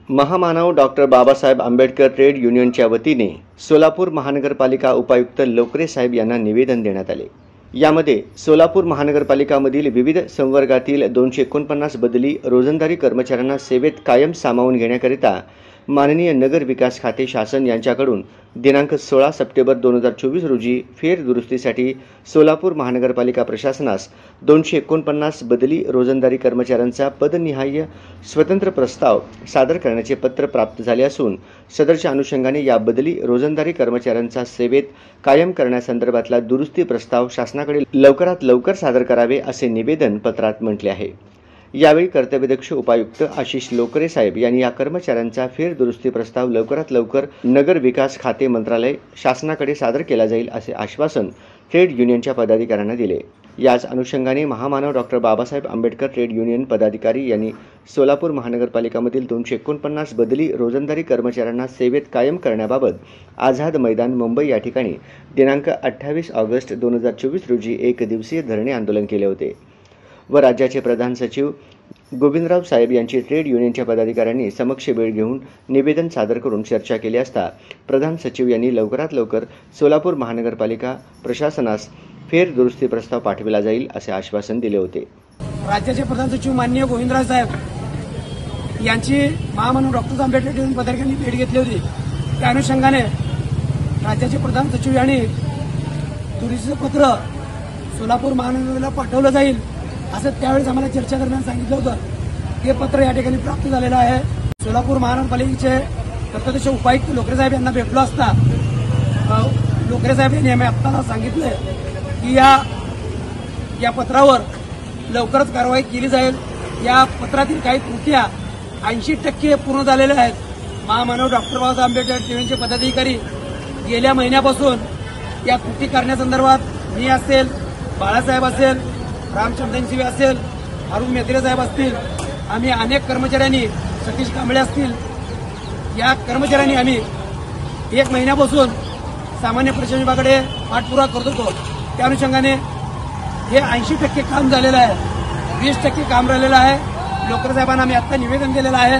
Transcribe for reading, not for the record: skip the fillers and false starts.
महामानव doctor Babasaheb Ambedkar trade युनियनच्या वतीने सोलापूर महानगरपालिका उपायुक्त लोकरे साहेब यांना निवेदन देण्यात आले। यामध्ये सोलापूर महानगरपालिकामधील विविध संवर्गातील 249 बदली रोजंदारी कर्मचाऱ्यांना सेवेत कायम सामावून घेण्याकरिता माननीय नगर विकास खाते शासन यांच्याकडून दिनांक 16 सप्टेंबर 2024 रोजी फेरदुरुस्तीसाठी सोलापूर महानगरपालिका प्रशासनास 249 बदली रोजंदारी कर्मचाऱ्यांचा पदनिहाय स्वतंत्र प्रस्ताव सादर करण्याचे पत्र प्राप्त झाले असून सदरच्या अनुषंगाने या बदली रोजंदारी कर्मचाऱ्यांचा सेवेत कायम करण्यासंदर्भातला दुरुस्ती प्रस्ताव शासनाकडे लवकरात लवकर सादर करावे असे निवेदन पत्रात म्हटले आहे। यावेळी कर्तव्यदक्ष उपायुक्त आशिष लोकरे साहेब यांनी या कर्मचाऱ्यांचा फेरदुरुस्ती प्रस्ताव लवकरात लवकर नगर विकास खाते मंत्रालय शासनाकडे सादर केला जाईल असे आश्वासन ट्रेड युनियनच्या पदाधिकाऱ्यांना दिले। याच अनुषंगाने महामानव doctor Babasaheb Ambedkar trade union पदाधिकारी यांनी सोलापूर महानगरपालिकामधील 249 बदली रोजंदारी कर्मचाऱ्यांना सेवेत कायम करण्याबाबत आझाद मैदान मुंबई या ठिकाणी दिनांक 28 ऑगस्ट 2024 रोजी एक दिवसीय धरणे आंदोलन केले होते व राज्याचे प्रधान सचिव गोविंदराव साहेब यांची ट्रेड युनियनच्या पदाधिकाऱ्यांनी समक्ष वेळ घेऊन निवेदन सादर करून चर्चा केली असता प्रधान सचिव यांनी लवकरात लवकर सोलापूर महानगरपालिका प्रशासनास फेरदुरुस्ती प्रस्ताव पाठविला जाईल असे आश्वासन दिले होते। राज्याचे प्रधान सचिव माननीय गोविंदराव साहेब यांची महामानव डॉक्टर आंबेडकर ट्रेड युनियन पदाधिकाऱ्यांनी भेट घेतली होती। त्या अनुषंगाने राज्याचे प्रधान सचिव यांनी दुरुस्तीचं पत्र सोलापूर महानगरपालिकेला पाठवलं जाईल असं त्यावेळेस आम्हाला चर्चा दरम्यान सांगितलं होतं। हे पत्र या ठिकाणी प्राप्त झालेलं आहे। सोलापूर महानगरपालिकेचे कर्तव्यदक्ष उपायुक्त लोकरे साहेब यांना भेटलो असता लोकरे साहेब यांनी आम्ही आत्ता सांगितलं की या पत्रावर लवकरच कारवाई केली जाईल। या पत्रातील काही त्रुट्या 80% पूर्ण झालेल्या आहेत। महामानव डॉक्टर बाबासाहेब आंबेडकर ट्रेड युनियनचे पदाधिकारी गेल्या महिन्यापासून या त्रुटी करण्यासंदर्भात मी असेल, बाळासाहेब असेल, रामचंद्रन असेल, अरुण मेत्रे साहेब असतील, आम्ही अनेक कर्मचाऱ्यांनी, सतीश कांबळे असतील, या कर्मचाऱ्यांनी आम्ही 1 महिन्यापासून सामान्य प्रशासन विभागाकडे पाठपुरावा करत होतो। त्या अनुषंगाने हे 80% काम झालेलं आहे, 20% काम राहिलेलं आहे। लोकरे साहेबांना आम्ही आता निवेदन दिलेलं आहे।